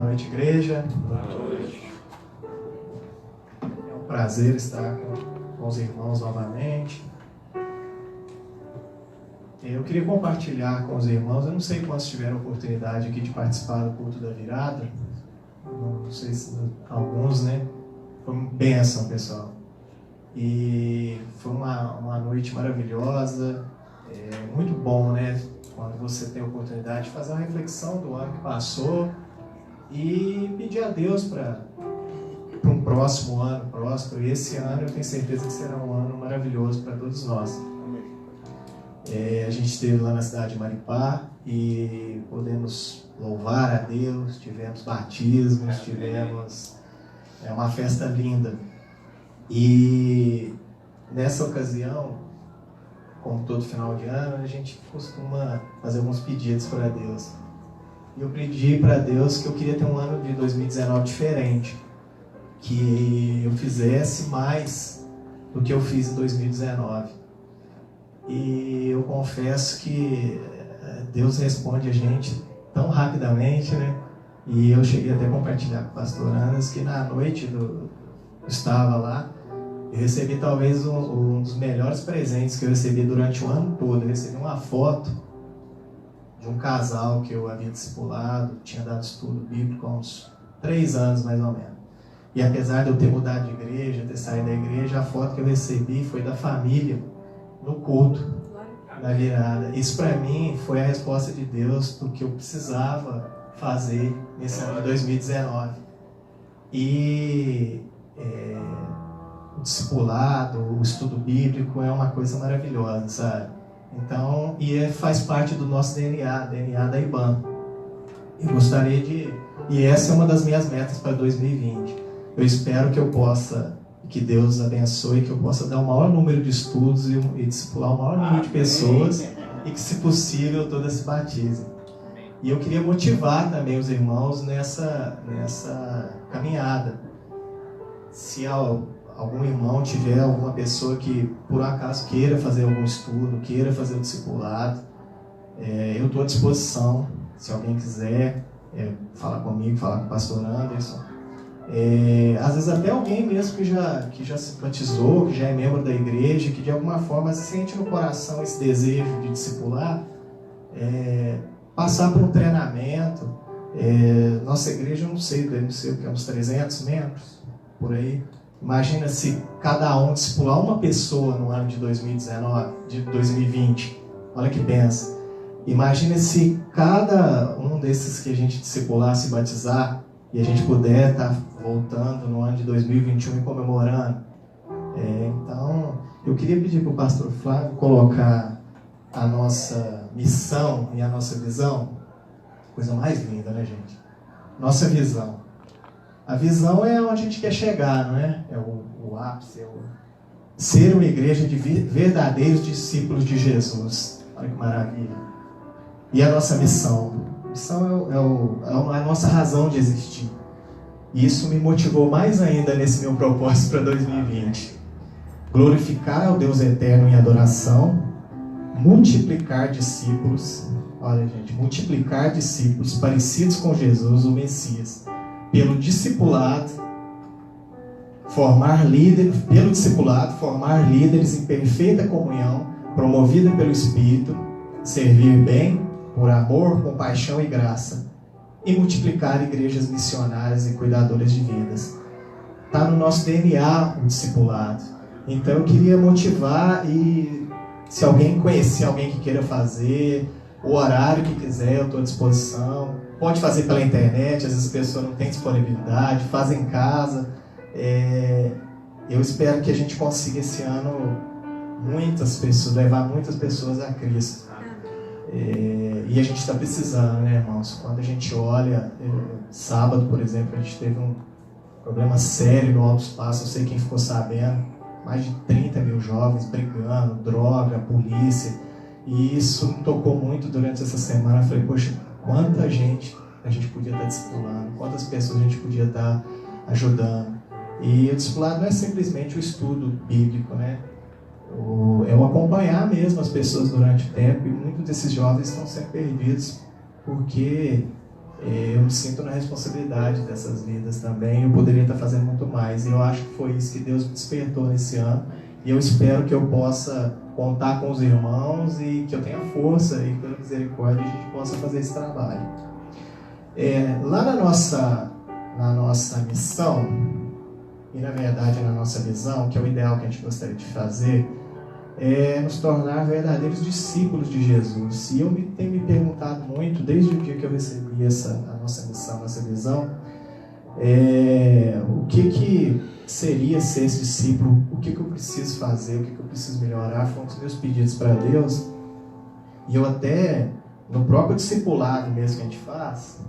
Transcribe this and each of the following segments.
noite, igreja. Boa noite. É um prazer estar com os irmãos novamente. Eu queria compartilhar com os irmãos, eu não sei quantos tiveram a oportunidade aqui de participar do culto da virada. Não sei se alguns, né? Foi uma bênção, pessoal. E foi uma noite maravilhosa. É muito bom, né? Quando você tem a oportunidade de fazer uma reflexão do ano que passou e pedir a Deus para um próximo ano próspero. E esse ano eu tenho certeza que será um ano maravilhoso para todos nós. A gente esteve lá na cidade de Maripá e podemos louvar a Deus, tivemos batismos, tivemos uma festa linda. E nessa ocasião, como todo final de ano, a gente costuma fazer alguns pedidos para Deus. E eu pedi para Deus que eu queria ter um ano de 2019 diferente, que eu fizesse mais do que eu fiz em 2019. E eu confesso que Deus responde a gente tão rapidamente, né? E eu cheguei até a compartilhar com o pastor Anas que na noite eu estava lá, eu recebi talvez um dos melhores presentes que eu recebi durante o ano todo. Eu recebi uma foto de um casal que eu havia discipulado, tinha dado estudo bíblico há uns 3 anos mais ou menos. E apesar de eu ter mudado de igreja, ter saído da igreja, a foto que eu recebi foi da família no culto, na virada. Isso para mim foi a resposta de Deus do que eu precisava fazer nesse ano de 2019. E o discipulado, o estudo bíblico é uma coisa maravilhosa, sabe? Então, faz parte do nosso DNA da IBAN. Eu gostaria e essa é uma das minhas metas para 2020. Eu espero que Deus abençoe, que eu possa dar o maior número de estudos e discipular o maior número de pessoas e que, se possível, todas se batizem. E eu queria motivar também os irmãos nessa caminhada. Se algum irmão tiver alguma pessoa que por acaso queira fazer algum estudo, queira fazer o discipulado, eu estou à disposição. Se alguém quiser falar comigo, falar com o pastor Anderson, às vezes até alguém mesmo que já se batizou, que já é membro da igreja, que de alguma forma sente no coração esse desejo de discipular, passar por um treinamento. Nossa igreja, eu não sei o que é, uns 300 membros, por aí. Imagina se cada um discipular uma pessoa no ano de 2020. Olha que benção. Imagina se cada um desses que a gente discipular se batizar e a gente puder estar voltando no ano de 2021 e comemorando. Então, eu queria pedir para o pastor Flávio colocar a nossa missão e a nossa visão. Coisa mais linda, né, gente? Nossa visão. A visão é onde a gente quer chegar, não é? É o ápice, ser uma igreja de verdadeiros discípulos de Jesus. Olha que maravilha. E a nossa missão? A missão é a nossa razão de existir. E isso me motivou mais ainda nesse meu propósito para 2020. Glorificar ao Deus eterno em adoração, multiplicar discípulos, olha gente, multiplicar discípulos parecidos com Jesus, o Messias, pelo discipulado, formar líderes em perfeita comunhão, promovida pelo Espírito, servir bem, por amor, compaixão e graça, e multiplicar igrejas missionárias e cuidadoras de vidas. Está no nosso DNA o discipulado. Então eu queria motivar, e se alguém conhecer alguém que queira fazer, o horário que quiser, eu estou à disposição. Pode fazer pela internet, às vezes a pessoa não tem disponibilidade, faz em casa. Eu espero que a gente consiga esse ano levar muitas pessoas a Cristo. E a gente está precisando, né, irmãos? Quando a gente olha, sábado, por exemplo, a gente teve um problema sério no Alto Espaço, eu sei quem ficou sabendo, mais de 30 mil jovens brigando, droga, polícia, e isso me tocou muito durante essa semana. Eu falei, poxa, quanta gente a gente podia estar discipulando, quantas pessoas a gente podia estar ajudando. E o discipulado não é simplesmente o estudo bíblico, né? É o acompanhar mesmo as pessoas durante o tempo, e muitos desses jovens estão sendo perdidos porque eu me sinto na responsabilidade dessas vidas também. Eu poderia estar fazendo muito mais, e eu acho que foi isso que Deus me despertou nesse ano, e eu espero que eu possa contar com os irmãos e que eu tenha força e pela misericórdia a gente possa fazer esse trabalho. Lá na nossa missão, e na verdade na nossa visão, que é o ideal que a gente gostaria de fazer, é nos tornar verdadeiros discípulos de Jesus. E eu tenho me perguntado muito, desde o dia que eu recebi a nossa missão, a nossa visão, o que seria ser esse discípulo, o que eu preciso fazer, o que eu preciso melhorar. Foram os meus pedidos para Deus. E eu até, no próprio discipulado mesmo que a gente faz,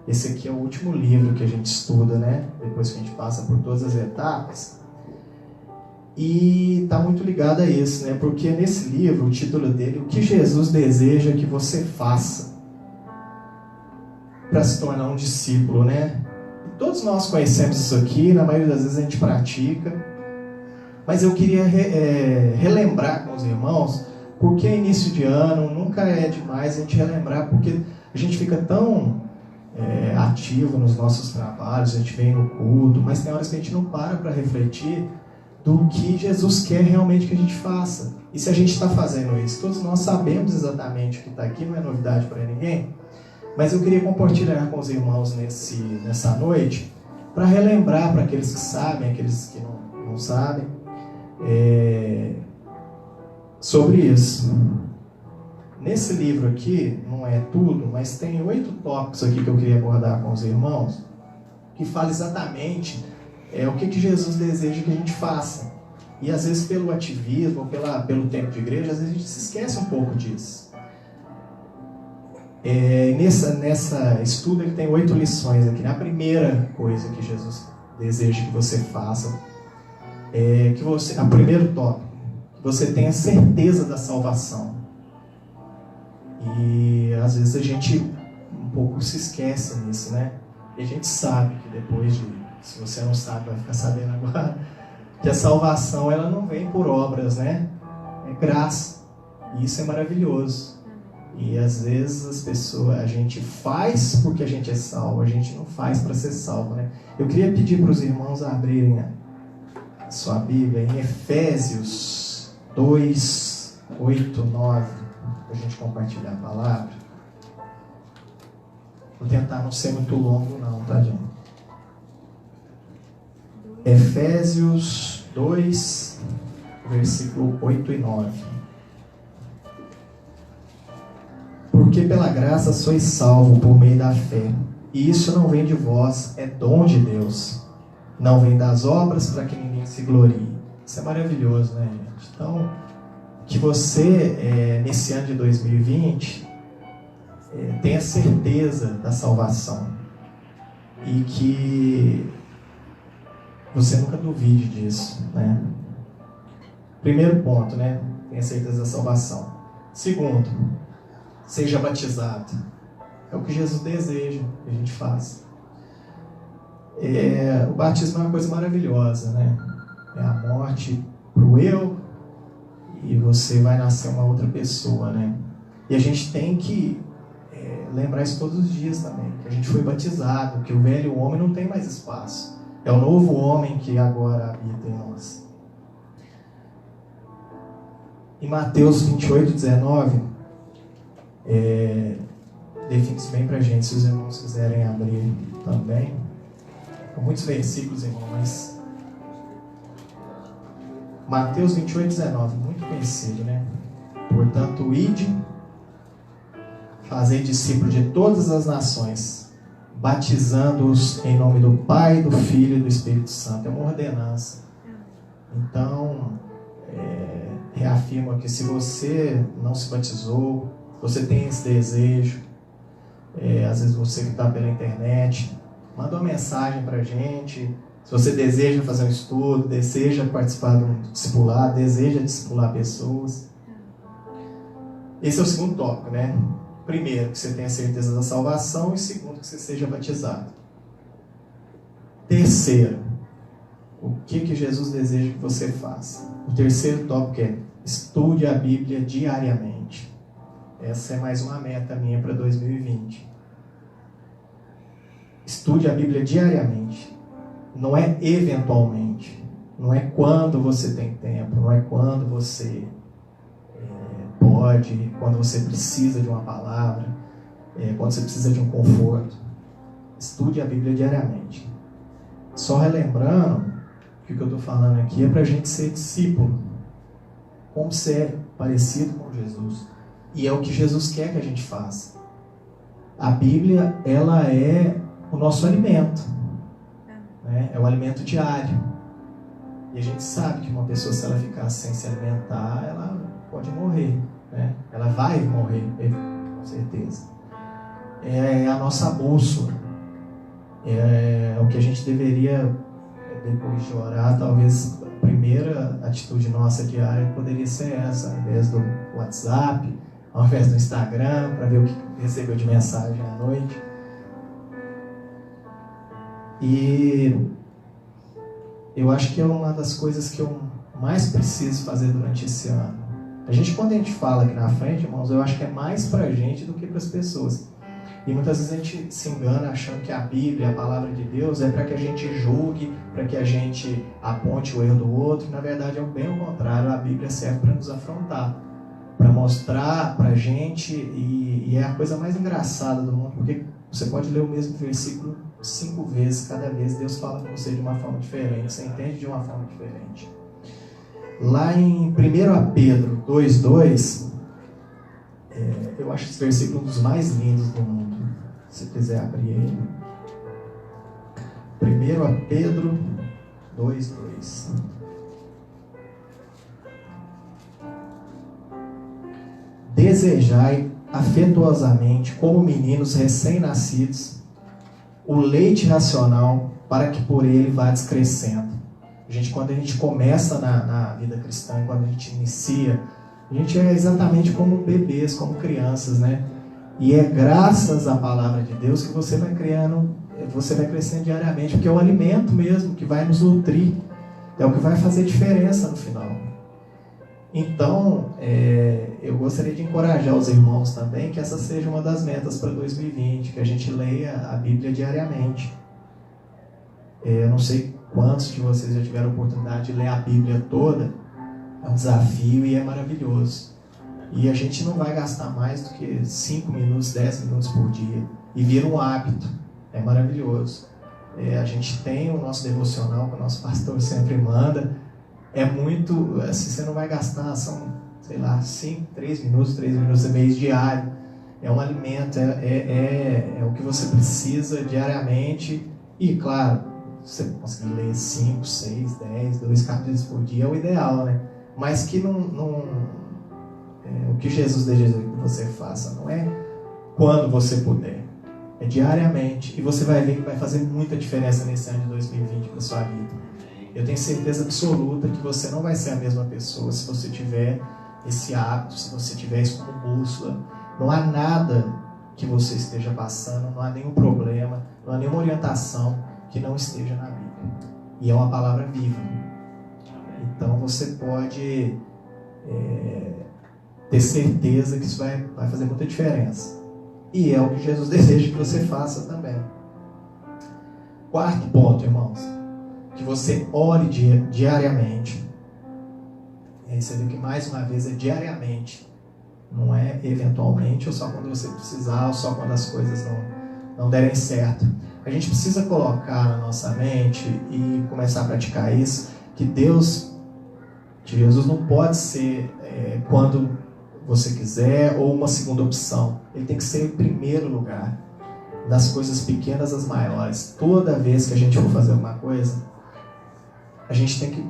esse aqui é o último livro que a gente estuda, né? Depois que a gente passa por todas as etapas. E está muito ligado a isso, né? Porque nesse livro, o título dele, o que Jesus deseja que você faça para se tornar um discípulo, né? E todos nós conhecemos isso aqui, na maioria das vezes a gente pratica, mas eu queria relembrar com os irmãos, porque início de ano nunca é demais a gente relembrar, porque a gente fica tão ativo nos nossos trabalhos, a gente vem no culto, mas tem horas que a gente não para refletir do que Jesus quer realmente que a gente faça. E se a gente está fazendo isso, todos nós sabemos exatamente o que está aqui, não é novidade para ninguém, mas eu queria compartilhar com os irmãos nessa noite, para relembrar para aqueles que sabem, aqueles que não sabem, sobre isso. Nesse livro aqui, não é tudo, mas tem 8 tópicos aqui que eu queria abordar com os irmãos, que fala exatamente o que Jesus deseja que a gente faça. E às vezes pelo ativismo, ou pelo tempo de igreja, às vezes a gente se esquece um pouco disso. Nessa estudo ele tem 8 lições aqui. A primeira coisa que Jesus deseja que você faça o primeiro tópico, que você tenha certeza da salvação. E às vezes a gente um pouco se esquece nisso, né? E a gente sabe que depois se você não sabe, vai ficar sabendo agora, que a salvação ela não vem por obras, né? É graça. E isso é maravilhoso. E às vezes a gente faz porque a gente é salvo, a gente não faz para ser salvo, né? Eu queria pedir para os irmãos abrirem a sua Bíblia em Efésios 2, 8, 9, para a gente compartilhar a palavra. Vou tentar não ser muito longo não, tá, gente? Efésios 2, versículo 8 e 9. Porque pela graça sois salvo por meio da fé. E isso não vem de vós, é dom de Deus. Não vem das obras para que ninguém se glorie. Isso é maravilhoso, né, gente? Então, que você, nesse ano de 2020, tenha certeza da salvação. E que você nunca duvide disso, né? Primeiro ponto, né? Tenha certeza da salvação. Segundo, seja batizado. É o que Jesus deseja que a gente faça. O batismo é uma coisa maravilhosa, né? É a morte para o eu e você vai nascer uma outra pessoa, né? E a gente tem que lembrar isso todos os dias também, que a gente foi batizado, que o velho homem não tem mais espaço. É o novo homem que agora habita em nós. Em Mateus 28, 19, define isso bem pra gente, se os irmãos quiserem abrir também. São muitos versículos, irmão, mas Mateus 28, 19, muito conhecido, né? Portanto, ide, fazei discípulos de todas as nações, batizando-os em nome do Pai, do Filho e do Espírito Santo. É uma ordenança. Então, reafirma que se você não se batizou, você tem esse desejo, às vezes você que está pela internet, manda uma mensagem para a gente. Se você deseja fazer um estudo, deseja participar de um discipulado, deseja discipular pessoas. Esse é o segundo tópico, né? Primeiro, que você tenha certeza da salvação, e segundo, que você seja batizado. Terceiro, o que Jesus deseja que você faça? O terceiro tópico é: estude a Bíblia diariamente. Essa é mais uma meta minha para 2020. Estude a Bíblia diariamente. Não é eventualmente. Não é quando você tem tempo. Não é quando você pode, quando você precisa de uma palavra, quando você precisa de um conforto. Estude a Bíblia diariamente. Só relembrando que o que eu estou falando aqui é para a gente ser discípulo. Como ser parecido com Jesus. E é o que Jesus quer que a gente faça. A Bíblia, ela é o nosso alimento. Né? É o alimento diário. E a gente sabe que uma pessoa, se ela ficar sem se alimentar, ela pode morrer. Né? Ela vai morrer, com certeza. É a nossa bússola. É o que a gente deveria, depois de orar, talvez a primeira atitude nossa diária poderia ser essa, ao invés do WhatsApp, ao invés do Instagram, para ver o que recebeu de mensagem à noite. E eu acho que é uma das coisas que eu mais preciso fazer durante esse ano. Quando a gente fala aqui na frente, irmãos, eu acho que é mais para a gente do que para as pessoas. E muitas vezes a gente se engana achando que a Bíblia, a palavra de Deus, é para que a gente julgue, para que a gente aponte o erro do outro. Na verdade, é bem o contrário. A Bíblia serve para nos afrontar, para mostrar para a gente, e é a coisa mais engraçada do mundo, porque você pode ler o mesmo versículo 5 vezes, cada vez Deus fala com você de uma forma diferente, você entende de uma forma diferente. Lá em 1 Pedro 2:2, eu acho esse versículo um dos mais lindos do mundo. Se quiser abrir ele. 1 Pedro 2:2. Desejai afetuosamente, como meninos recém-nascidos, o leite racional, para que por ele vá descrescendo. Quando a gente começa na vida cristã, quando a gente inicia, a gente é exatamente como bebês, como crianças, né? E é graças à palavra de Deus que você vai crescendo diariamente, porque é o alimento mesmo que vai nos nutrir, é o que vai fazer diferença no final. Então, eu gostaria de encorajar os irmãos também que essa seja uma das metas para 2020, que a gente leia a Bíblia diariamente. Eu não sei quantos de vocês já tiveram a oportunidade de ler a Bíblia toda. É um desafio e é maravilhoso. E a gente não vai gastar mais do que 5 minutos, 10 minutos por dia. E vira um hábito. É maravilhoso. A gente tem o nosso devocional, que o nosso pastor sempre manda. É muito, assim, você não vai gastar, são, 3 minutos e meio diário. É um alimento, é o que você precisa diariamente. E, claro, você conseguir ler 5, 6, 10, 2 capítulos por dia é o ideal, né? Mas que o que Jesus deseja que você faça não é quando você puder, é diariamente. E você vai ver que vai fazer muita diferença nesse ano de 2020 para a sua vida. Eu tenho certeza absoluta que você não vai ser a mesma pessoa se você tiver esse hábito, se você tiver isso como bússola. Não há nada que você esteja passando, não há nenhum problema, não há nenhuma orientação que não esteja na Bíblia. E é uma palavra viva. Então você pode ter certeza que isso vai fazer muita diferença. E é o que Jesus deseja que você faça também. Quarto ponto, irmãos. Que você ore diariamente. E aí você vê que mais uma vez é diariamente. Não é eventualmente, ou só quando você precisar, ou só quando as coisas não derem certo. A gente precisa colocar na nossa mente e começar a praticar isso, que Jesus não pode ser quando você quiser ou uma segunda opção. Ele tem que ser em primeiro lugar. Das coisas pequenas às maiores. Toda vez que a gente for fazer alguma coisa, a gente tem que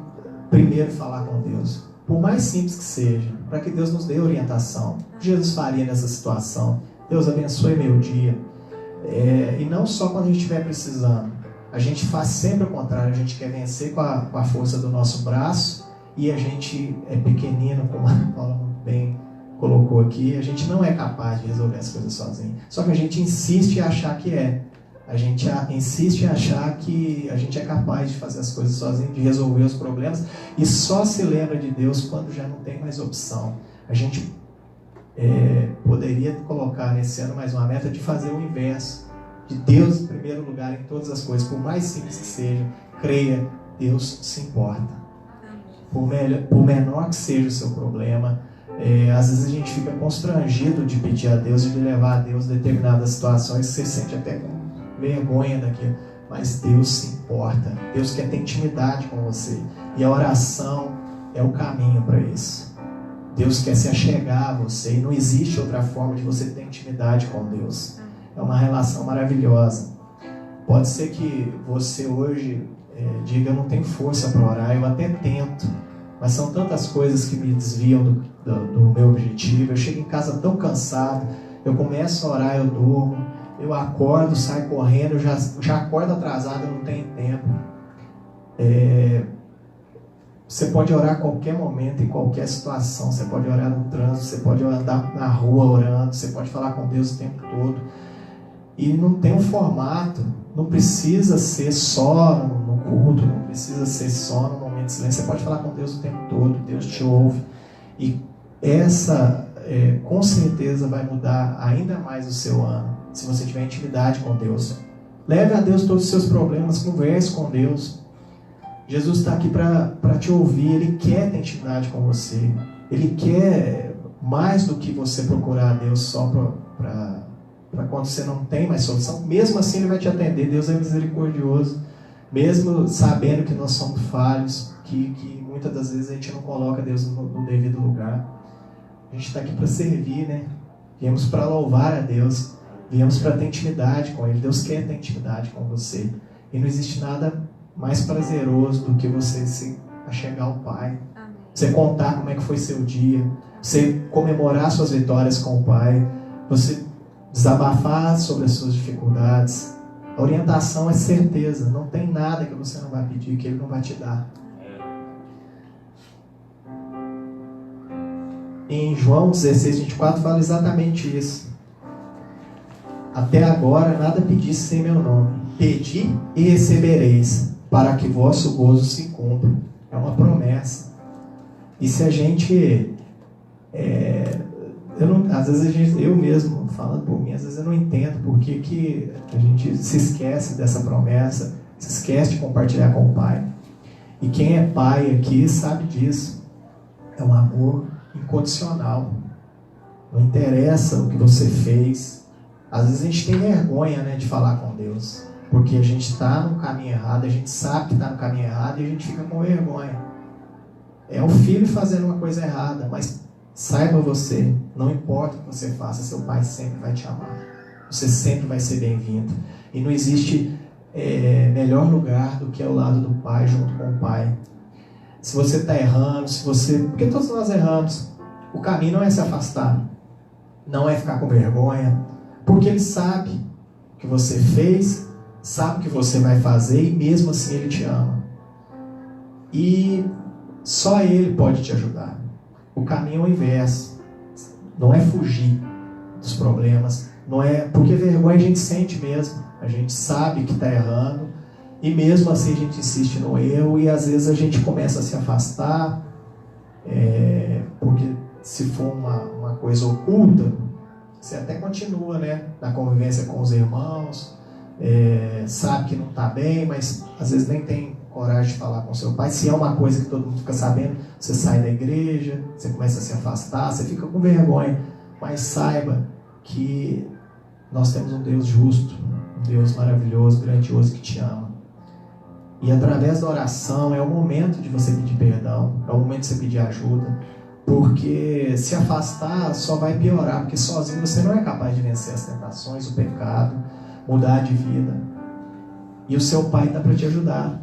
primeiro falar com Deus. Por mais simples que seja, para que Deus nos dê orientação. O que Jesus faria nessa situação? Deus abençoe meu dia. E não só quando a gente estiver precisando. A gente faz sempre o contrário. A gente quer vencer com a força do nosso braço. E a gente é pequenino, como a Paula muito bem colocou aqui. A gente não é capaz de resolver as coisas sozinho. Só que a gente insiste em achar que é. A gente insiste em achar que a gente é capaz de fazer as coisas sozinho, de resolver os problemas, e só se lembra de Deus quando já não tem mais opção. A gente poderia colocar nesse ano mais uma meta de fazer o inverso, de de Deus em primeiro lugar em todas as coisas, por mais simples que seja, creia, Deus se importa. Por menor que seja o seu problema, às vezes a gente fica constrangido de pedir a Deus, de levar a Deus determinadas situações, você sente até com vergonha daquilo, mas Deus se importa, Deus quer ter intimidade com você, e a oração é o caminho para isso. Deus quer se achegar a você, e não existe outra forma de você ter intimidade com Deus. É uma relação maravilhosa. Pode ser que você hoje diga, eu não tenho força para orar, eu até tento, mas são tantas coisas que me desviam do meu objetivo. Eu chego em casa tão cansado, eu começo a orar, eu durmo, eu acordo, saio correndo, eu já acordo atrasado, eu não tenho tempo. Você pode orar a qualquer momento, em qualquer situação. Você pode orar no trânsito, você pode andar na rua orando, você pode falar com Deus o tempo todo. E não tem um formato, não precisa ser só no culto, não precisa ser só no momento de silêncio. Você pode falar com Deus o tempo todo, Deus te ouve. E essa, com certeza, vai mudar ainda mais o seu ano, se você tiver intimidade com Deus. Leve a Deus todos os seus problemas, converse com Deus. Jesus está aqui para te ouvir, Ele quer ter intimidade com você. Ele quer mais do que você procurar a Deus só para quando você não tem mais solução. Mesmo assim Ele vai te atender. Deus é misericordioso, mesmo sabendo que nós somos falhos, que muitas das vezes a gente não coloca Deus no devido lugar. A gente está aqui para servir, né? Viemos para louvar a Deus, viemos para ter intimidade com Ele. Deus quer ter intimidade com você, e não existe nada mais prazeroso do que você se achegar ao Pai. Amém. Você contar como é que foi seu dia, você comemorar suas vitórias com o Pai, você desabafar sobre as suas dificuldades. A orientação é certeza, não tem nada que você não vai pedir que Ele não vai te dar. Em João 16, 24 fala exatamente isso. Até agora nada pedisse em meu nome. Pedi e recebereis, para que vosso gozo se cumpra. É uma promessa. E se a gente... às vezes eu mesmo, falando por mim, às vezes eu não entendo por que a gente se esquece dessa promessa, se esquece de compartilhar com o Pai. E quem é pai aqui sabe disso. É um amor incondicional. Não interessa o que você fez. Às vezes a gente tem vergonha, né, de falar com Deus, porque a gente está no caminho errado, a gente sabe que está no caminho errado e a gente fica com vergonha. É um filho fazendo uma coisa errada, mas saiba você, não importa o que você faça, seu pai sempre vai te amar. Você sempre vai ser bem-vindo. E não existe melhor lugar do que ao lado do pai, junto com o pai. Se você está errando, porque todos nós erramos, o caminho não é se afastar, não é ficar com vergonha, porque Ele sabe o que você fez, sabe o que você vai fazer, e mesmo assim Ele te ama. E só Ele pode te ajudar. O caminho é o inverso. Não é fugir dos problemas, não é, porque vergonha a gente sente mesmo. A gente sabe que está errando, e mesmo assim a gente insiste no erro, e às vezes a gente começa a se afastar, porque se for uma coisa oculta, você até continua, né, na convivência com os irmãos, sabe que não está bem, mas às vezes nem tem coragem de falar com seu pai. Se é uma coisa que todo mundo fica sabendo, você sai da igreja, você começa a se afastar, você fica com vergonha. Mas saiba que nós temos um Deus justo, um Deus maravilhoso, grandioso, que te ama. E através da oração é o momento de você pedir perdão, é o momento de você pedir ajuda, porque se afastar só vai piorar, porque sozinho você não é capaz de vencer as tentações, o pecado, mudar de vida. E o seu pai está para te ajudar.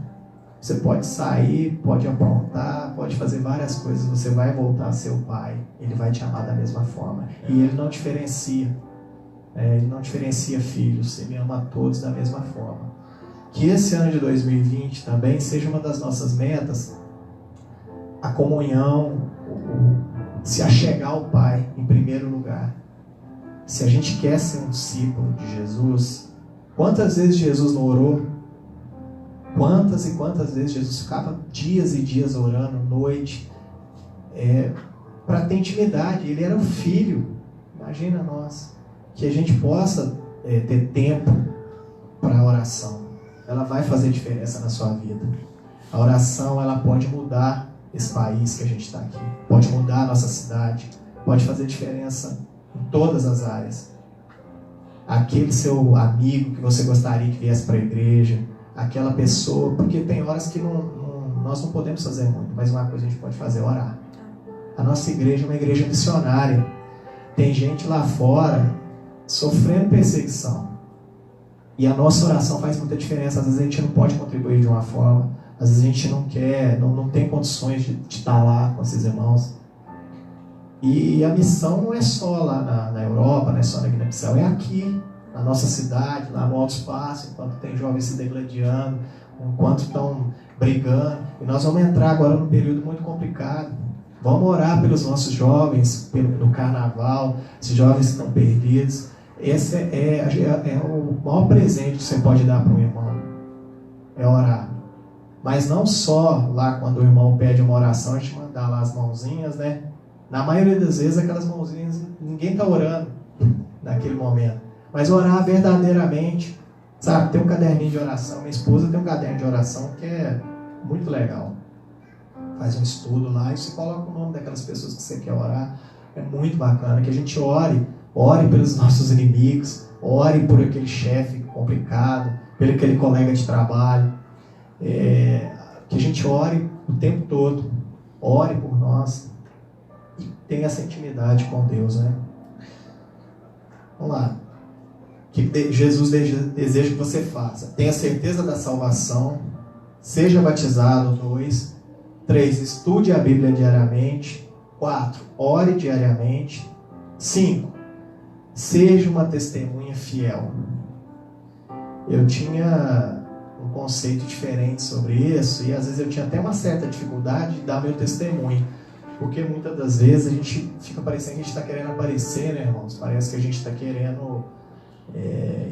Você pode sair, pode aprontar, pode fazer várias coisas, você vai voltar a ser o pai, Ele vai te amar da mesma forma. E Ele não diferencia, Ele não diferencia filhos, Ele ama a todos da mesma forma. Que esse ano de 2020 também seja uma das nossas metas, a comunhão, se achegar ao Pai em primeiro lugar. Se a gente quer ser um discípulo de Jesus, quantas vezes Jesus não orou? Quantas e quantas vezes Jesus ficava dias e dias orando, noite, para ter intimidade. Ele era um filho. Imagina nós, que a gente possa ter tempo para a oração. Ela vai fazer diferença na sua vida. A oração, ela pode mudar esse país que a gente está aqui. Pode mudar a nossa cidade. Pode fazer diferença em todas as áreas. Aquele seu amigo que você gostaria que viesse para a igreja, aquela pessoa, porque tem horas que nós não podemos fazer muito, mas uma coisa a gente pode fazer é orar. A nossa igreja é uma igreja missionária. Tem gente lá fora sofrendo perseguição. E a nossa oração faz muita diferença. Às vezes a gente não pode contribuir de uma forma, às vezes a gente não quer, não tem condições de estar lá com esses irmãos. E a missão não é só lá na Europa, não é só na Guiné-Bissau, é aqui, na nossa cidade, lá no Alto Espaço, enquanto tem jovens se degladiando, enquanto estão brigando. E nós vamos entrar agora num período muito complicado. Vamos orar pelos nossos jovens, no carnaval, esses jovens que estão perdidos. Esse é o maior presente que você pode dar para um irmão, é orar. Mas não só lá quando o irmão pede uma oração, a gente mandar lá as mãozinhas, né? Na maioria das vezes aquelas mãozinhas, ninguém está orando naquele momento. Mas orar verdadeiramente, sabe? Tem um caderninho de oração, minha esposa tem um caderno de oração que é muito legal. Faz um estudo lá e você coloca o nome daquelas pessoas que você quer orar. É muito bacana que a gente ore pelos nossos inimigos, ore por aquele chefe complicado, por aquele colega de trabalho, que a gente ore o tempo todo, ore por nós e tenha essa intimidade com Deus, né? Vamos lá. Que Jesus deseja que você faça. Tenha certeza da salvação, seja batizado. 2, 3, estude a Bíblia diariamente. 4, ore diariamente. 5, seja uma testemunha fiel. Eu tinha um conceito diferente sobre isso e às vezes eu tinha até uma certa dificuldade de dar meu testemunho, porque muitas das vezes a gente fica parecendo que a gente está querendo aparecer, né, irmãos? Parece que a gente está querendo...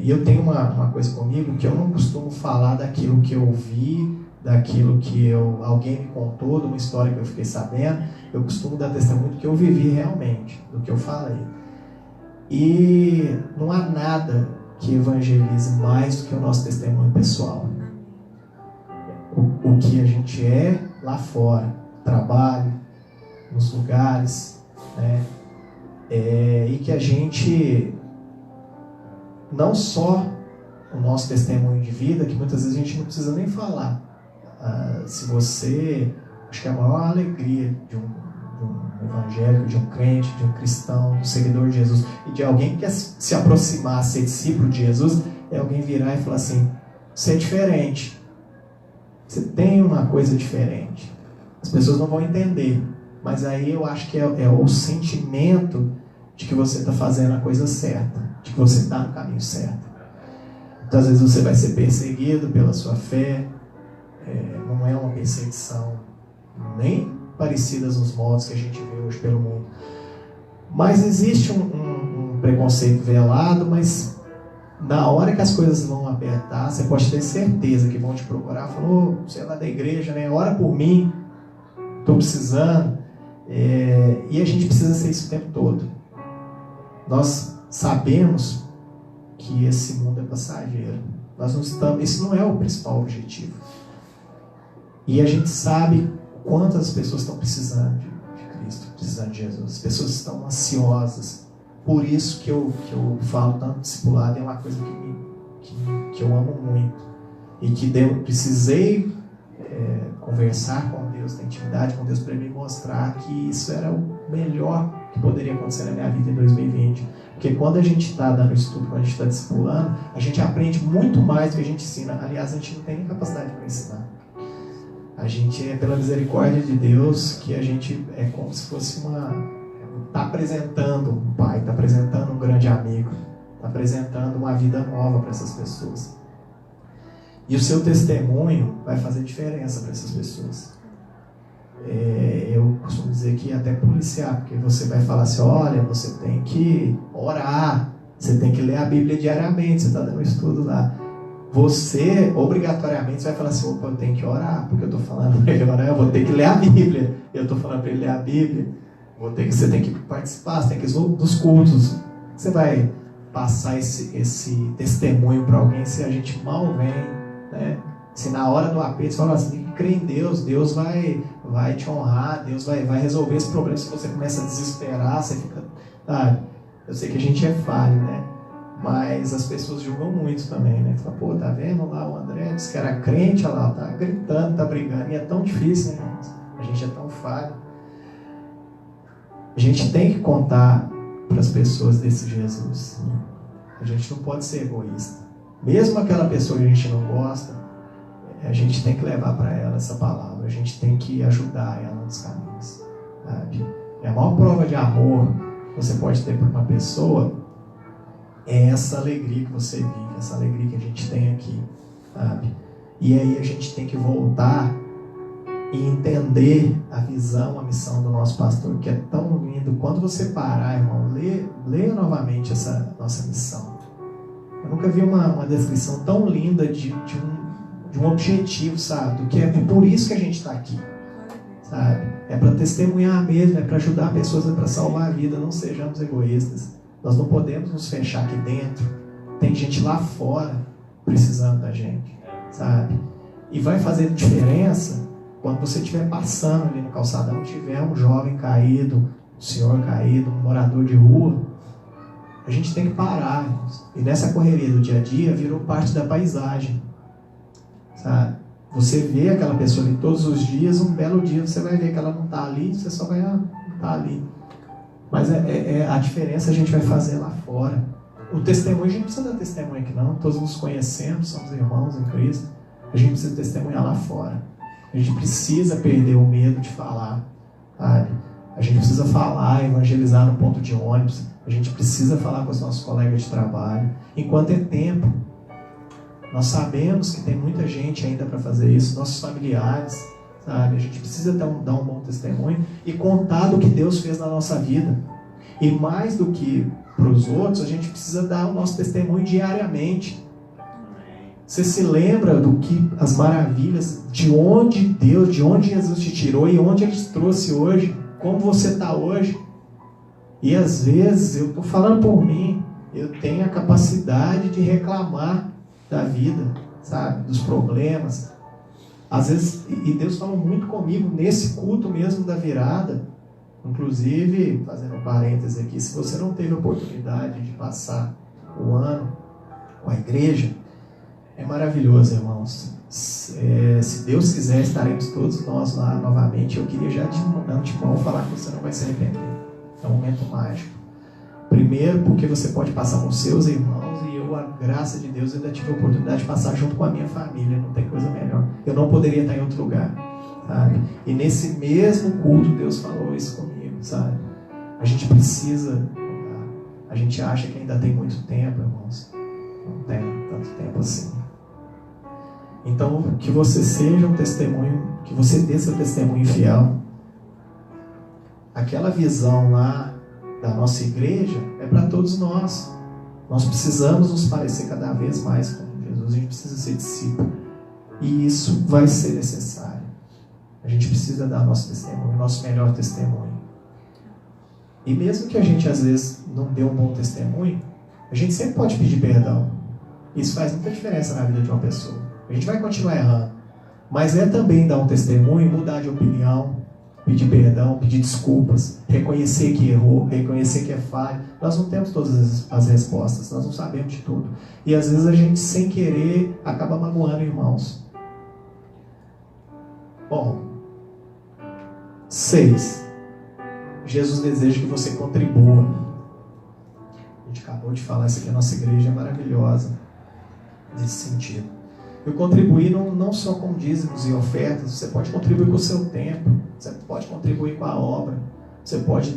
E eu tenho uma coisa comigo que eu não costumo falar daquilo que eu vi, daquilo que alguém me contou, de uma história que eu fiquei sabendo. Eu costumo dar testemunho do que eu vivi realmente, do que eu falei. E não há nada que evangelize mais do que o nosso testemunho pessoal. O que a gente é lá fora, trabalho, nos lugares, né? E que a gente, não só o nosso testemunho de vida, que muitas vezes a gente não precisa nem falar. Se você, acho que a maior alegria de um evangélico, de um crente, de um cristão, de um seguidor de Jesus e de alguém que quer se aproximar, ser discípulo de Jesus, é alguém virar e falar assim: você é diferente, você tem uma coisa diferente. As pessoas não vão entender, mas aí eu acho que é o sentimento de que você está fazendo a coisa certa, de que você está no caminho certo. Então às vezes você vai ser perseguido pela sua fé, não é uma perseguição nem parecidas nos modos que a gente vê hoje pelo mundo. Mas existe um preconceito velado, mas na hora que as coisas vão apertar, você pode ter certeza que vão te procurar, falou, você é lá da igreja, né? Ora por mim, estou precisando. E a gente precisa ser isso o tempo todo. Nós sabemos que esse mundo é passageiro. Nós não estamos, esse não é o principal objetivo. E a gente sabe quantas pessoas estão precisando de Cristo, precisando de Jesus. As pessoas estão ansiosas. Por isso que eu falo tanto discipulado, é uma coisa que eu amo muito. E que precisei conversar com Deus, ter intimidade com Deus, para Ele me mostrar que isso era o melhor que poderia acontecer na minha vida em 2020. Porque quando a gente está dando estudo, quando a gente está discipulando, a gente aprende muito mais do que a gente ensina. Aliás, a gente não tem nem capacidade para ensinar. A gente pela misericórdia de Deus, que a gente é como se fosse está apresentando um pai, está apresentando um grande amigo, está apresentando uma vida nova para essas pessoas. E o seu testemunho vai fazer diferença para essas pessoas. Eu costumo dizer que até policiar, porque você vai falar assim, olha, você tem que orar, você tem que ler a Bíblia diariamente, você está dando um estudo lá. Você, obrigatoriamente, vai falar assim, opa, eu tenho que orar, porque eu estou falando para ele orar, eu vou ter que ler a Bíblia, eu estou falando para ele ler a Bíblia, você tem que participar, você tem que ir dos cultos. Você vai passar esse testemunho para alguém se a gente mal vem, né? Se na hora do aperto você fala assim, crê em Deus, Deus vai te honrar, Deus vai resolver esse problema. Se você começa a desesperar, você fica... Sabe? Eu sei que a gente é falho, né? Mas as pessoas julgam muito também, né? Fala, pô, tá vendo lá o André, disse que era crente, olha lá, tá gritando, tá brigando. E é tão difícil, né, irmãos? A gente é tão falho. A gente tem que contar para as pessoas desse Jesus. A gente não pode ser egoísta. Mesmo aquela pessoa que a gente não gosta, a gente tem que levar para ela essa palavra. A gente tem que ajudar ela nos caminhos, sabe? E a maior prova de amor que você pode ter por uma pessoa é essa alegria que você vive, essa alegria que a gente tem aqui, sabe? E aí a gente tem que voltar e entender a visão, a missão do nosso pastor, que é tão lindo. Quando você parar, irmão, leia novamente essa nossa missão. Eu nunca vi uma descrição tão linda de um objetivo, sabe? Do que é por isso que a gente está aqui, sabe? É para testemunhar mesmo, é para ajudar pessoas, é para salvar a vida. Não sejamos egoístas. Nós não podemos nos fechar aqui dentro. Tem gente lá fora precisando da gente, sabe? E vai fazer diferença quando você estiver passando ali no calçadão, tiver um jovem caído, um senhor caído, um morador de rua. A gente tem que parar. E nessa correria do dia a dia virou parte da paisagem, sabe? Você vê aquela pessoa ali todos os dias, um belo dia você vai ver que ela não está ali, você só vai, não está ali. Mas a diferença a gente vai fazer lá fora. O testemunho, a gente não precisa dar testemunho aqui não, todos nos conhecemos, somos irmãos em Cristo. A gente precisa testemunhar lá fora. A gente precisa perder o medo de falar, sabe? A gente precisa falar, evangelizar no ponto de ônibus. A gente precisa falar com os nossos colegas de trabalho. Enquanto é tempo. Nós sabemos que tem muita gente ainda para fazer isso, nossos familiares, sabe? A gente precisa dar um bom testemunho e contar do que Deus fez na nossa vida. E mais do que para os outros, a gente precisa dar o nosso testemunho diariamente. Você se lembra do que as maravilhas, de onde Jesus te tirou e onde Ele te trouxe hoje, como você está hoje? E às vezes, eu estou falando por mim, eu tenho a capacidade de reclamar da vida, sabe? Dos problemas. Às vezes, e Deus falou muito comigo nesse culto mesmo da virada. Inclusive, fazendo um parêntese aqui, se você não teve a oportunidade de passar o ano com a igreja, é maravilhoso, irmãos. Se Deus quiser, estaremos todos nós lá novamente. Eu queria já de antemão falar que você não vai se arrepender. É um momento mágico. Primeiro, porque você pode passar com seus irmãos, e eu, a graça de Deus, ainda tive a oportunidade de passar junto com a minha família. Não tem coisa melhor. Eu não poderia estar em outro lugar, sabe? E nesse mesmo culto, Deus falou isso comigo, sabe? A gente precisa. A gente acha que ainda tem muito tempo, irmãos. Não tem tanto tempo assim. Então, que você seja um testemunho, que você dê seu testemunho fiel. Aquela visão lá da nossa igreja é para todos nós. Nós precisamos nos parecer cada vez mais com Jesus. A gente precisa ser discípulo. E isso vai ser necessário. A gente precisa dar nosso testemunho, nosso melhor testemunho. E mesmo que a gente às vezes não dê um bom testemunho, a gente sempre pode pedir perdão. Isso faz muita diferença na vida de uma pessoa. A gente vai continuar errando, mas é também dar um testemunho, mudar de opinião, pedir perdão, pedir desculpas, reconhecer que errou, reconhecer que é falho. Nós não temos todas as respostas, nós não sabemos de tudo. E às vezes a gente, sem querer, acaba magoando irmãos. Bom, 6. Jesus deseja que você contribua. A gente acabou de falar isso aqui, a nossa igreja é maravilhosa nesse sentido. Eu contribuir não só com dízimos e ofertas, você pode contribuir com o seu tempo, você pode contribuir com a obra, você pode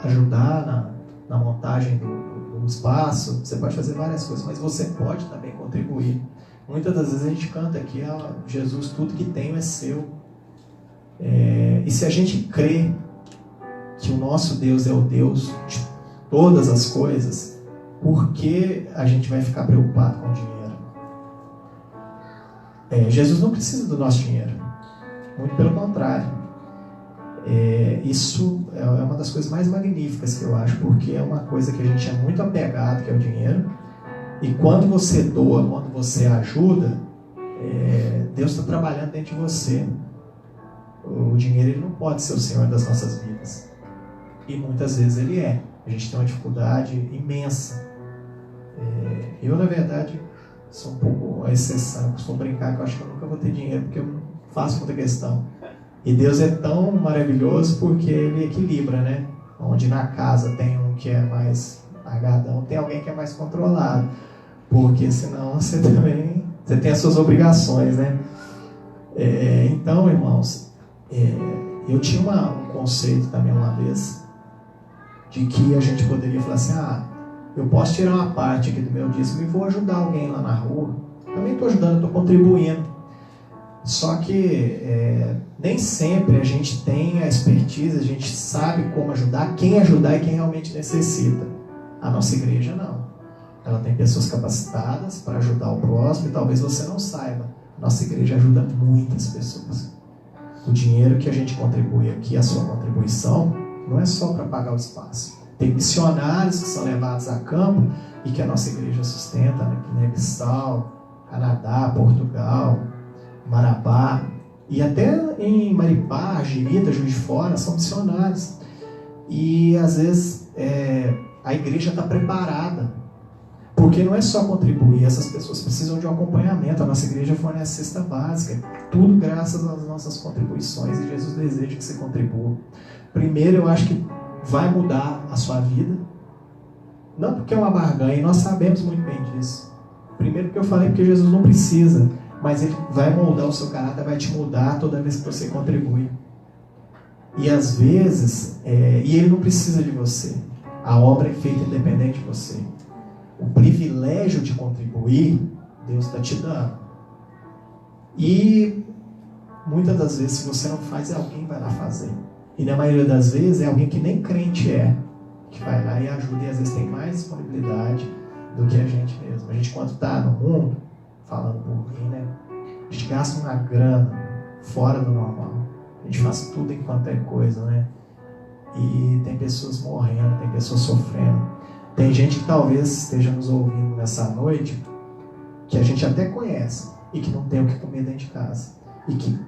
ajudar na montagem do espaço, você pode fazer várias coisas, mas você pode também contribuir. Muitas das vezes a gente canta aqui, Jesus, tudo que tenho é seu. E se a gente crê que o nosso Deus é o Deus de todas as coisas, por que a gente vai ficar preocupado com o dinheiro? Jesus não precisa do nosso dinheiro. Muito pelo contrário. Isso é uma das coisas mais magníficas que eu acho, porque é uma coisa que a gente é muito apegado, que é o dinheiro. E quando você doa, quando você ajuda, Deus está trabalhando dentro de você. O dinheiro ele não pode ser o Senhor das nossas vidas. E muitas vezes ele é. A gente tem uma dificuldade imensa. Eu, na verdade, sou um pouco a exceção. Eu costumo brincar que eu acho que eu nunca vou ter dinheiro, porque eu não faço muita questão. E Deus é tão maravilhoso porque Ele equilibra, né? Onde na casa tem um que é mais agadão, tem alguém que é mais controlado. Porque senão você também... Você tem as suas obrigações, né? Então, irmãos, eu tinha um conceito também uma vez de que a gente poderia falar assim, eu posso tirar uma parte aqui do meu dízimo e vou ajudar alguém lá na rua. Também estou ajudando, estou contribuindo. Só que nem sempre a gente tem a expertise, a gente sabe como ajudar quem e quem realmente necessita. A nossa igreja não. Ela tem pessoas capacitadas para ajudar o próximo e talvez você não saiba. Nossa igreja ajuda muitas pessoas. O dinheiro que a gente contribui aqui, a sua contribuição, não é só para pagar o espaço. Tem missionários que são levados a campo e que a nossa igreja sustenta, né? Que Bissau, Canadá, Portugal, Marabá, e até em Maripá, Girita, Juiz de Fora, são missionários. E às vezes a igreja está preparada, porque não é só contribuir, essas pessoas precisam de um acompanhamento. A nossa igreja fornece cesta básica, tudo graças às nossas contribuições, e Jesus deseja que você contribua. Primeiro, eu acho que vai mudar a sua vida, não porque é uma barganha, e nós sabemos muito bem disso. Primeiro porque eu falei, porque Jesus não precisa, mas Ele vai moldar o seu caráter, vai te mudar toda vez que você contribui. E às vezes, e Ele não precisa de você, a obra é feita independente de você. O privilégio de contribuir, Deus está te dando. E muitas das vezes, se você não faz, alguém vai lá fazer. E na maioria das vezes é alguém que nem crente que vai lá e ajuda, e às vezes tem mais disponibilidade do que a gente mesmo. A gente, quando está no mundo, falando por mim, né? A gente gasta uma grana fora do normal. A gente faz tudo enquanto é coisa, né? E tem pessoas morrendo, tem pessoas sofrendo. Tem gente que talvez esteja nos ouvindo nessa noite, que a gente até conhece, e que não tem o que comer dentro de casa. E que,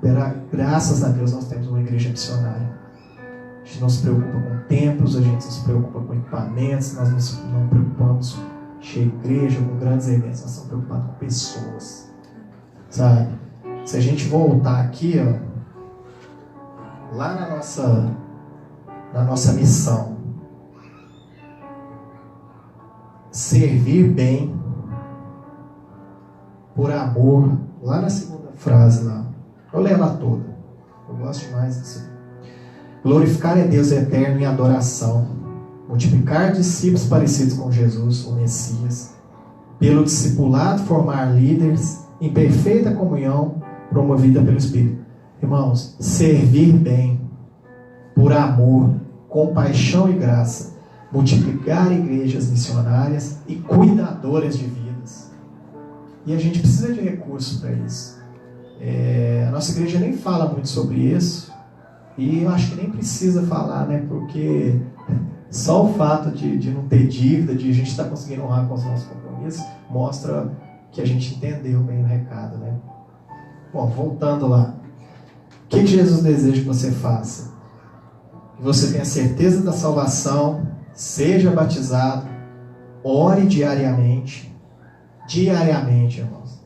graças a Deus, nós temos uma igreja missionária. A gente não se preocupa com templos, a gente não se preocupa com equipamentos, nós não preocupamos com igreja, com grandes eventos, nós estamos preocupados com pessoas. Sabe? Se a gente voltar aqui, lá na nossa missão, servir bem, por amor, lá na segunda frase, lá, eu leio ela toda, eu gosto demais disso. Glorificar a Deus eterno em adoração, multiplicar discípulos parecidos com Jesus, o Messias, pelo discipulado formar líderes em perfeita comunhão promovida pelo Espírito. Irmãos, servir bem, por amor, compaixão e graça, multiplicar igrejas missionárias e cuidadoras de vidas. E a gente precisa de recursos para isso. A nossa igreja nem fala muito sobre isso, e eu acho que nem precisa falar, né? Porque só o fato de não ter dívida, de a gente estar conseguindo honrar com os nossos compromissos, mostra que a gente entendeu bem o recado, né? Bom, voltando lá. O que Jesus deseja que você faça? Que você tenha certeza da salvação, seja batizado, ore diariamente, irmãos.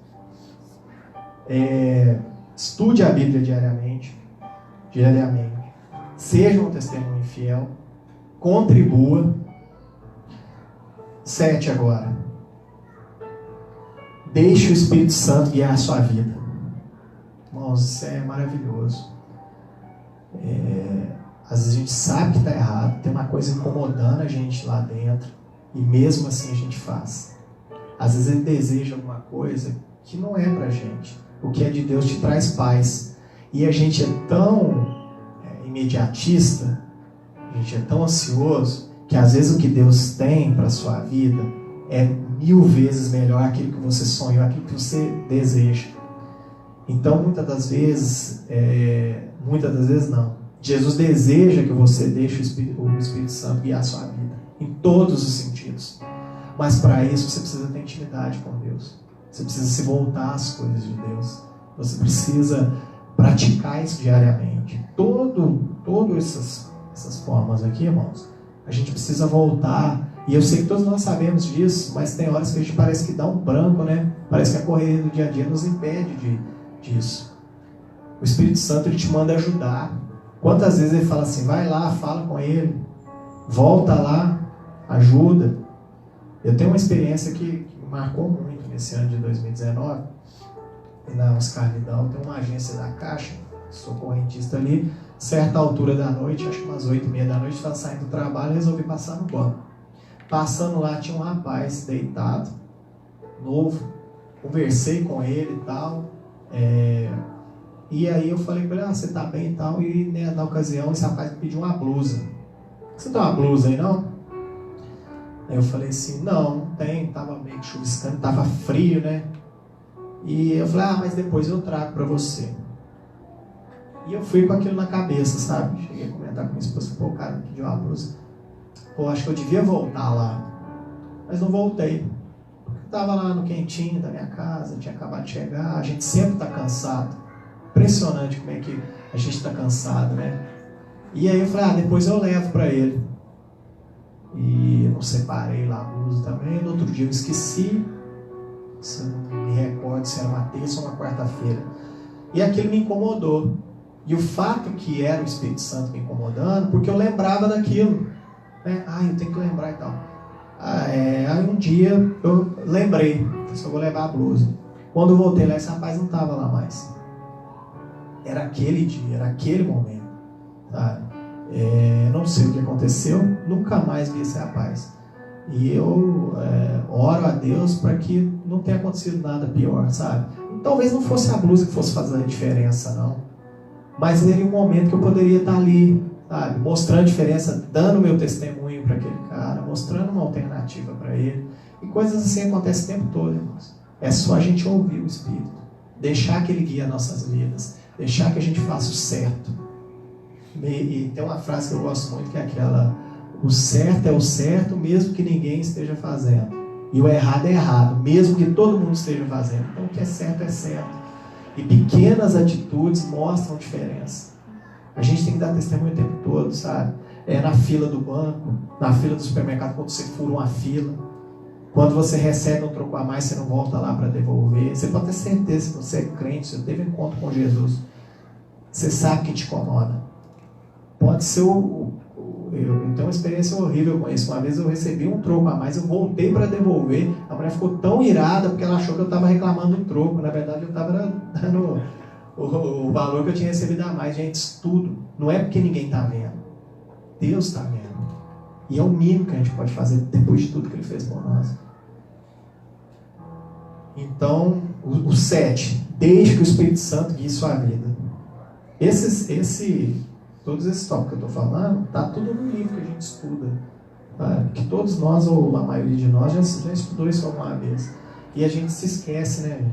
Estude a Bíblia diariamente, seja um testemunho fiel, contribua. 7 agora. Deixe o Espírito Santo guiar a sua vida. Irmãos, isso é maravilhoso. Às vezes a gente sabe que está errado, tem uma coisa incomodando a gente lá dentro, e mesmo assim a gente faz. Às vezes ele deseja alguma coisa que não é pra gente. O que é de Deus te traz paz. E a gente é tão imediatista, a gente é tão ansioso, que às vezes o que Deus tem para a sua vida é 1000 vezes melhor aquilo que você sonhou, aquilo que você deseja. Então muitas das vezes não, Jesus deseja que você deixe o Espírito Santo guiar a sua vida, em todos os sentidos. Mas para isso você precisa ter intimidade com Deus. Você precisa se voltar às coisas de Deus. Você precisa praticar isso diariamente. Todas essas formas aqui, irmãos, a gente precisa voltar. E eu sei que todos nós sabemos disso, mas tem horas que a gente parece que dá um branco, né? Parece que a correria do dia a dia nos impede disso. O Espírito Santo, ele te manda ajudar. Quantas vezes ele fala assim, vai lá, fala com ele, volta lá, ajuda. Eu tenho uma experiência que me marcou muito nesse ano de 2019. E na Oscar Vidal tem uma agência da Caixa, sou correntista ali. Certa altura da noite, acho que umas 8h30 da noite, estava saindo do trabalho e resolvi passar no banco. Passando lá, tinha um rapaz deitado, novo. Conversei com ele e tal. E aí eu falei para ele, você tá bem e tal. E né, na ocasião esse rapaz me pediu uma blusa. Você tem uma blusa aí não? Aí eu falei assim, não tem, tava meio que chuviscando, tava frio, né? E eu falei, mas depois eu trago para você. E eu fui com aquilo na cabeça, sabe? Cheguei a comentar com minha esposa, pô, o cara me pediu uma blusa. Pô, acho que eu devia voltar lá. Mas não voltei. Tava lá no quentinho da minha casa, tinha acabado de chegar, a gente sempre tá cansado. Impressionante como é que a gente está cansado, né? E aí eu falei, depois eu levo para ele. E eu não separei lá a blusa também. No outro dia eu esqueci. Se eu não me recordo se era uma terça ou uma quarta-feira. E aquilo me incomodou. E o fato que era o Espírito Santo me incomodando, porque eu lembrava daquilo. Né? Eu tenho que lembrar e tal. Aí um dia eu lembrei, só vou levar a blusa. Quando eu voltei lá, esse rapaz não estava lá mais. Era aquele dia, era aquele momento. Sabe? Não sei o que aconteceu, nunca mais vi esse rapaz. E eu oro a Deus para que não tenha acontecido nada pior, sabe? Talvez não fosse a blusa que fosse fazer a diferença, não. Mas seria um momento que eu poderia estar ali, sabe? Mostrando a diferença, dando meu testemunho para aquele cara, mostrando uma alternativa para ele. E coisas assim acontecem o tempo todo, irmãos. É só a gente ouvir o Espírito, deixar que ele guie as nossas vidas, deixar que a gente faça o certo. E tem uma frase que eu gosto muito, que é aquela: o certo é o certo, mesmo que ninguém esteja fazendo. E o errado é errado, mesmo que todo mundo esteja fazendo. Então o que é certo é certo. E pequenas atitudes mostram diferença. A gente tem que dar testemunho o tempo todo, sabe? Na fila do banco, na fila do supermercado, quando você fura uma fila. Quando você recebe um troco a mais, você não volta lá para devolver. Você pode ter certeza, se você é crente, você teve um encontro com Jesus, você sabe que te incomoda. Pode ser eu tenho uma experiência horrível com isso. Uma vez eu recebi um troco a mais, eu voltei para devolver. A mulher ficou tão irada porque ela achou que eu estava reclamando do troco. Na verdade, eu estava dando o valor que eu tinha recebido a mais. Gente, isso tudo não é porque ninguém está vendo. Deus está vendo. E é o mínimo que a gente pode fazer depois de tudo que Ele fez por nós. Então, o 7. Deixe que o Espírito Santo guie sua vida. Todos esses tópicos que eu estou falando, está tudo no livro que a gente estuda. Tá? Que todos nós, ou a maioria de nós, já estudou isso alguma vez. E a gente se esquece, né?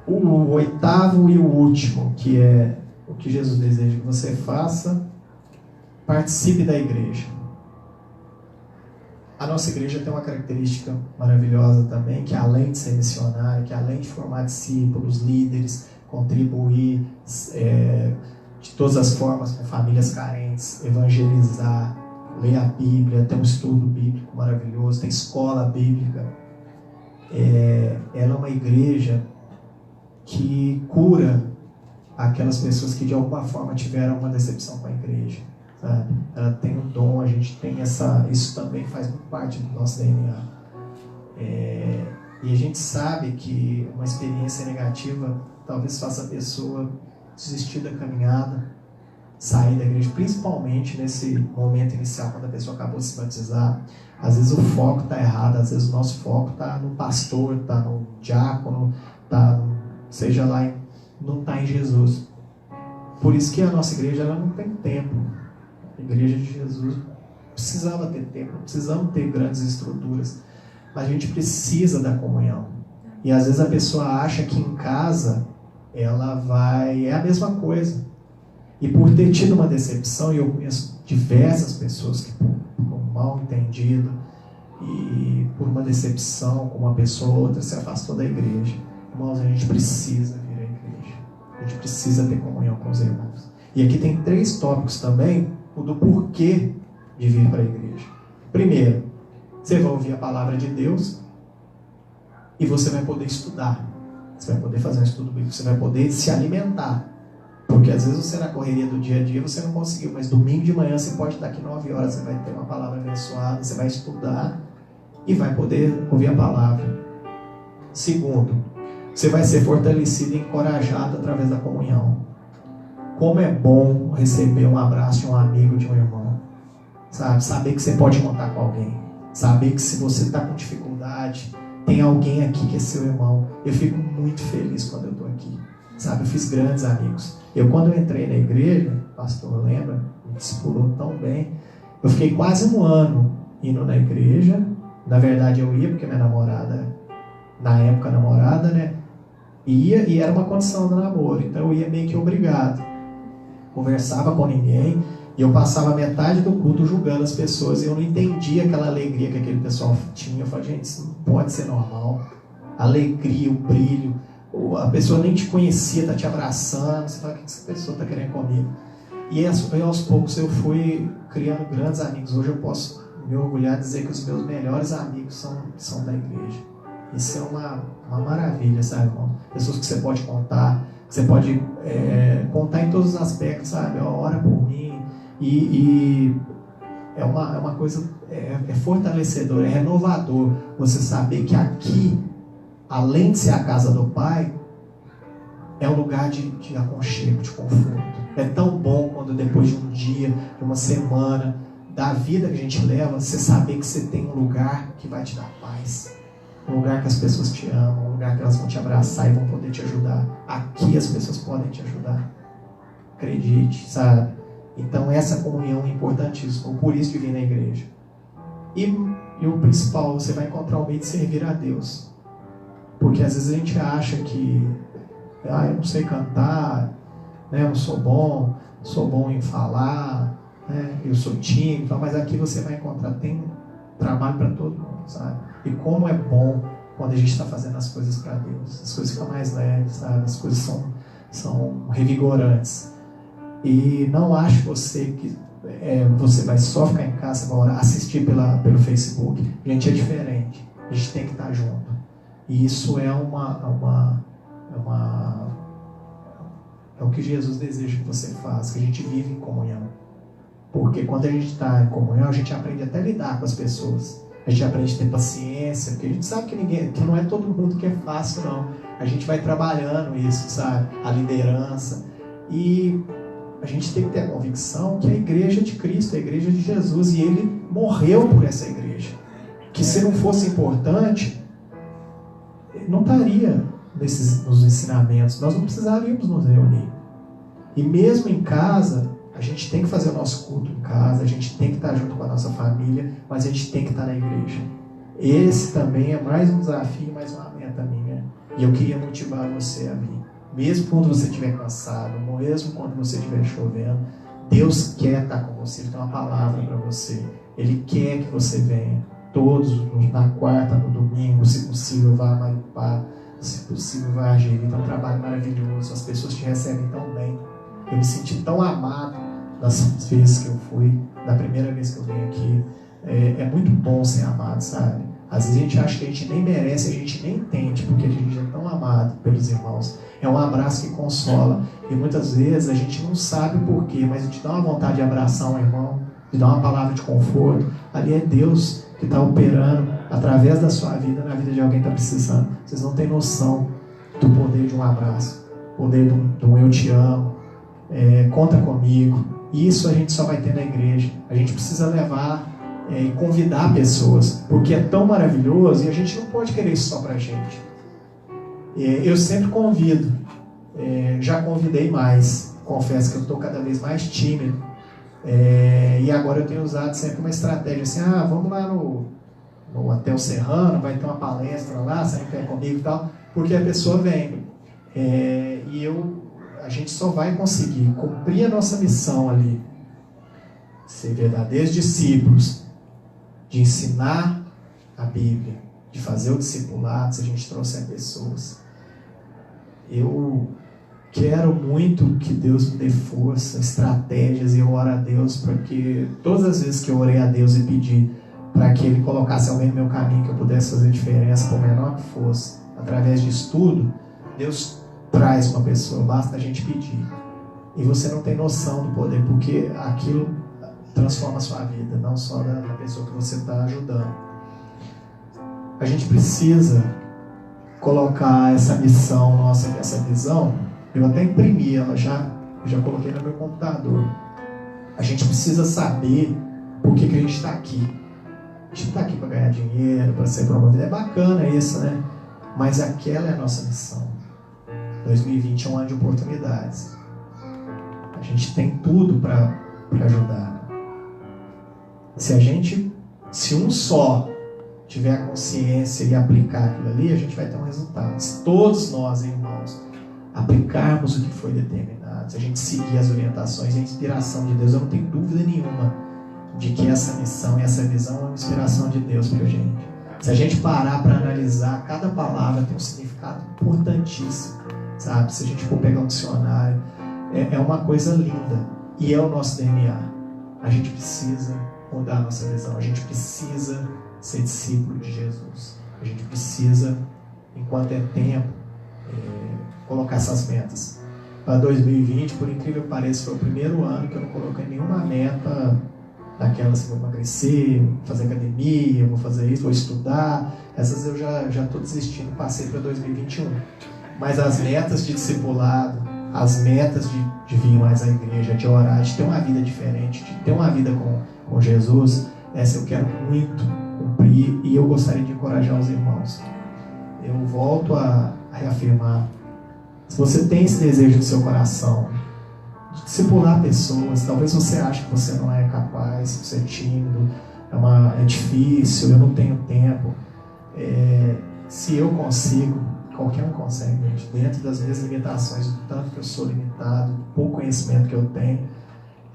O 8º e o último, que é o que Jesus deseja que você faça: participe da igreja. A nossa igreja tem uma característica maravilhosa também, que além de ser missionária, que além de formar discípulos, líderes, contribuir de todas as formas com famílias carentes, evangelizar, ler a Bíblia, ter um estudo bíblico maravilhoso, tem escola bíblica. Ela é uma igreja que cura aquelas pessoas que de alguma forma tiveram uma decepção com a igreja. Sabe? Ela tem um dom, a gente tem isso também faz muito parte do nosso DNA. E a gente sabe que uma experiência negativa talvez faça a pessoa desistir da caminhada, sair da igreja, principalmente nesse momento inicial, quando a pessoa acabou de se batizar. Às vezes o foco está errado, às vezes o nosso foco está no pastor, está no diácono, seja lá, não está em Jesus. Por isso que a nossa igreja ela não tem tempo. A igreja de Jesus precisava ter tempo, precisamos ter grandes estruturas, mas a gente precisa da comunhão. E às vezes a pessoa acha que em casa ela vai... É a mesma coisa. E por ter tido uma decepção, e eu conheço diversas pessoas que, por um mal entendido, e por uma decepção com uma pessoa ou outra, se afastou da igreja. Irmãos, a gente precisa vir à igreja. A gente precisa ter comunhão com os irmãos. E aqui tem 3 tópicos também, o do porquê de vir para a igreja. Primeiro, você vai ouvir a palavra de Deus e você vai poder estudar. Você vai poder fazer um estudo bíblico, você vai poder se alimentar. Porque às vezes você na correria do dia a dia você não conseguiu, mas domingo de manhã você pode, daqui 9 horas, você vai ter uma palavra abençoada, você vai estudar e vai poder ouvir a palavra. Segundo, você vai ser fortalecido e encorajado através da comunhão. Como é bom receber um abraço de um amigo, de um irmão. Sabe? Saber que você pode contar com alguém. Saber que se você está com dificuldade, tem alguém aqui que é seu irmão. Eu fico muito feliz quando eu estou aqui. Sabe? Eu fiz grandes amigos. Quando eu entrei na igreja, o pastor lembra, me discipulou tão bem. Eu fiquei quase 1 ano indo na igreja. Na verdade eu ia porque minha namorada, na época namorada, né? Ia e era uma condição do namoro. Então eu ia meio que obrigado. Conversava com ninguém. E eu passava metade do culto julgando as pessoas. E eu não entendia aquela alegria que aquele pessoal tinha. Eu falei, gente, isso não pode ser normal. A alegria, o brilho. A pessoa nem te conhecia, está te abraçando. Você fala, o que essa pessoa está querendo comigo? E aos poucos eu fui criando grandes amigos. Hoje eu posso me orgulhar de dizer que os meus melhores amigos são da igreja. Isso é uma maravilha, sabe, irmão? Pessoas que você pode contar. Você pode contar em todos os aspectos, sabe? Ora por mim. E é uma coisa, é fortalecedor, é renovador você saber que aqui, além de ser a casa do Pai, é um lugar de aconchego, de conforto. É tão bom quando depois de um dia, de uma semana, da vida que a gente leva, você saber que você tem um lugar que vai te dar paz. Um lugar que as pessoas te amam, um lugar que elas vão te abraçar e vão poder te ajudar. Aqui as pessoas podem te ajudar. Acredite, sabe? Então essa comunhão é importantíssima, por isso de vir na igreja. E o principal, você vai encontrar o meio de servir a Deus. Porque às vezes a gente acha que eu não sei cantar, né? Eu não sou bom em falar, né? Eu sou tímido, mas aqui você vai encontrar, tem trabalho para todo mundo, sabe? E como é bom quando a gente está fazendo as coisas para Deus. As coisas ficam mais leves, sabe? As coisas são revigorantes. E não ache você que você vai só ficar em casa, você vai assistir pelo Facebook. Gente, é diferente. A gente tem que estar junto. E isso é é o que Jesus deseja que você faça, que a gente vive em comunhão. Porque quando a gente está em comunhão, a gente aprende até a lidar com as pessoas. A gente aprende a ter paciência, porque a gente sabe que não é todo mundo que é fácil, não. A gente vai trabalhando isso, sabe? A liderança. E a gente tem que ter a convicção que a igreja é de Cristo, a igreja de Jesus, e Ele morreu por essa igreja. Que se não fosse importante, não estaria nos ensinamentos, nós não precisaríamos nos reunir. E mesmo em casa, a gente tem que fazer o nosso culto em casa, a gente tem que estar junto com a nossa família, mas a gente tem que estar na igreja. Esse também é mais um desafio, mais uma meta minha. E eu queria motivar você a vir. Mesmo quando você estiver cansado, mesmo quando você estiver chovendo, Deus quer estar com você, Ele tem uma palavra para você. Ele quer que você venha. Todos, na quarta, no domingo, se possível, vá a Maripá, se possível, vá a Jeri. É um trabalho maravilhoso, as pessoas te recebem tão bem. Eu me senti tão amado das vezes que eu fui, da primeira vez que eu venho aqui. É muito bom ser amado, sabe? Às vezes a gente acha que a gente nem merece, a gente nem entende, porque a gente é tão amado pelos irmãos. É um abraço que consola. E muitas vezes a gente não sabe o porquê, mas a gente dá uma vontade de abraçar um irmão, de dar uma palavra de conforto. Ali é Deus que está operando através da sua vida, na vida de alguém que está precisando. Vocês não têm noção do poder de um abraço, poder de um eu te amo, conta comigo. Isso a gente só vai ter na igreja. A gente precisa levar e convidar pessoas, porque é tão maravilhoso e a gente não pode querer isso só pra gente. Eu sempre convido, já convidei mais, confesso que eu estou cada vez mais tímido, e agora eu tenho usado sempre uma estratégia assim, vamos lá no Hotel Serrano, vai ter uma palestra lá, você não quer comigo e tal, porque a pessoa vem, e A gente só vai conseguir cumprir a nossa missão ali, ser verdadeiros discípulos, de ensinar a Bíblia, de fazer o discipulado, se a gente trouxer pessoas. Eu quero muito que Deus me dê força, estratégias, e eu oro a Deus, porque todas as vezes que eu orei a Deus e pedi para que Ele colocasse alguém no meu caminho, que eu pudesse fazer diferença, por menor que fosse, através de estudo, Deus traz uma pessoa, basta a gente pedir. E você não tem noção do poder, porque aquilo transforma a sua vida, não só da pessoa que você está ajudando. A gente precisa colocar essa missão nossa, essa visão. Eu até imprimi ela já coloquei no meu computador. A gente precisa saber por que a gente está aqui. A gente não está aqui para ganhar dinheiro, para ser promovido. É bacana isso, né? Mas aquela é a nossa missão. 2020 é um ano de oportunidades. A gente tem tudo para ajudar. Se um só tiver a consciência e aplicar aquilo ali, a gente vai ter um resultado. Se todos nós, irmãos, aplicarmos o que foi determinado, se a gente seguir as orientações e a inspiração de Deus, eu não tenho dúvida nenhuma de que essa missão e essa visão é uma inspiração de Deus para a gente. Se a gente parar para analisar, cada palavra tem um significado importantíssimo, sabe? Se a gente for pegar um dicionário, é uma coisa linda, e é o nosso DNA. A gente precisa mudar a nossa visão, a gente precisa ser discípulo de Jesus, a gente precisa, enquanto é tempo, colocar essas metas. Para 2020, por incrível que pareça, foi o primeiro ano que eu não coloquei nenhuma meta daquelas, vou emagrecer, vou fazer academia, vou fazer isso, vou estudar. Essas eu já estou desistindo, passei para 2021. Mas as metas de discipulado, as metas de vir mais à igreja, de orar, de ter uma vida diferente, de ter uma vida com Jesus, essa eu quero muito cumprir, e eu gostaria de encorajar os irmãos. Eu volto a reafirmar: se você tem esse desejo no seu coração de discipular pessoas, talvez você ache que você não é capaz, você é tímido, é difícil, eu não tenho tempo. Se eu consigo, qualquer um consegue, gente, dentro das minhas limitações, do tanto que eu sou limitado, do pouco conhecimento que eu tenho,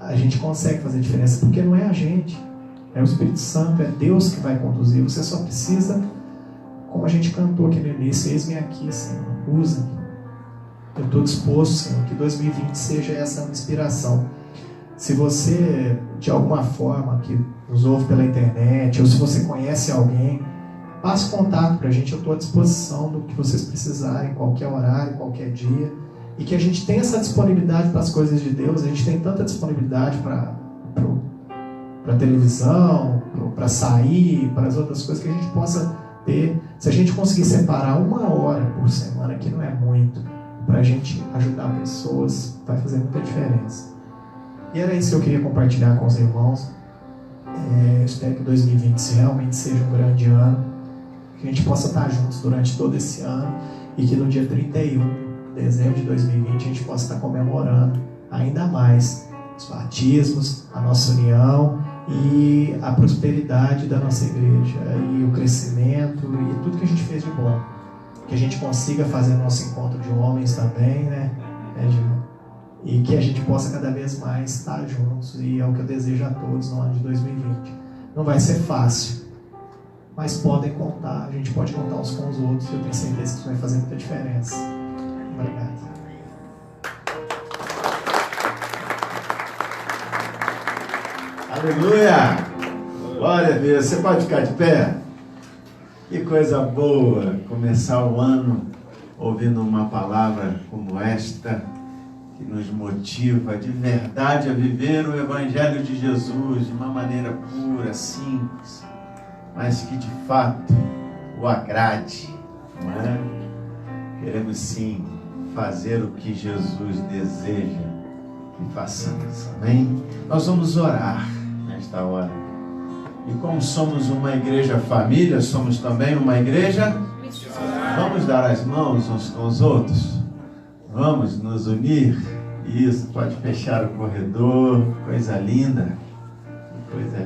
a gente consegue fazer diferença, porque não é a gente, é o Espírito Santo, é Deus que vai conduzir. Você só precisa, como a gente cantou aqui no início: eis-me aqui, Senhor, usa-me. Eu estou disposto, Senhor, que 2020 seja essa inspiração. Se você, de alguma forma, que nos ouve pela internet, ou se você conhece alguém, passe contato para a gente. Eu estou à disposição do que vocês precisarem, qualquer horário, qualquer dia. E que a gente tenha essa disponibilidade para as coisas de Deus. A gente tem tanta disponibilidade para televisão, para sair, para as outras coisas, que a gente possa ter. Se a gente conseguir separar 1 hora por semana, que não é muito, para a gente ajudar pessoas, vai fazer muita diferença. E era isso que eu queria compartilhar com os irmãos. Eu espero que 2020 realmente seja um grande ano, que a gente possa estar juntos durante todo esse ano, e que no dia 31 de dezembro de 2020 a gente possa estar comemorando ainda mais os batismos, a nossa união e a prosperidade da nossa igreja, e o crescimento e tudo que a gente fez de bom. Que a gente consiga fazer nosso encontro de homens também, né, Gil? E que a gente possa cada vez mais estar juntos, e é o que eu desejo a todos no ano de 2020. Não vai ser fácil, mas podem contar, a gente pode contar uns com os outros, e eu tenho certeza que isso vai fazer muita diferença. Obrigado. Aleluia! Glória a Deus! Você pode ficar de pé? Que coisa boa começar o ano ouvindo uma palavra como esta, que nos motiva de verdade a viver o Evangelho de Jesus de uma maneira pura, simples, mas que de fato o agrade, não é? Queremos sim fazer o que Jesus deseja que façamos, amém? Nós vamos orar nesta hora. E como somos uma igreja família, somos também uma igreja missionária. Vamos dar as mãos uns com os outros? Vamos nos unir? Isso, pode fechar o corredor. Coisa linda. Coisa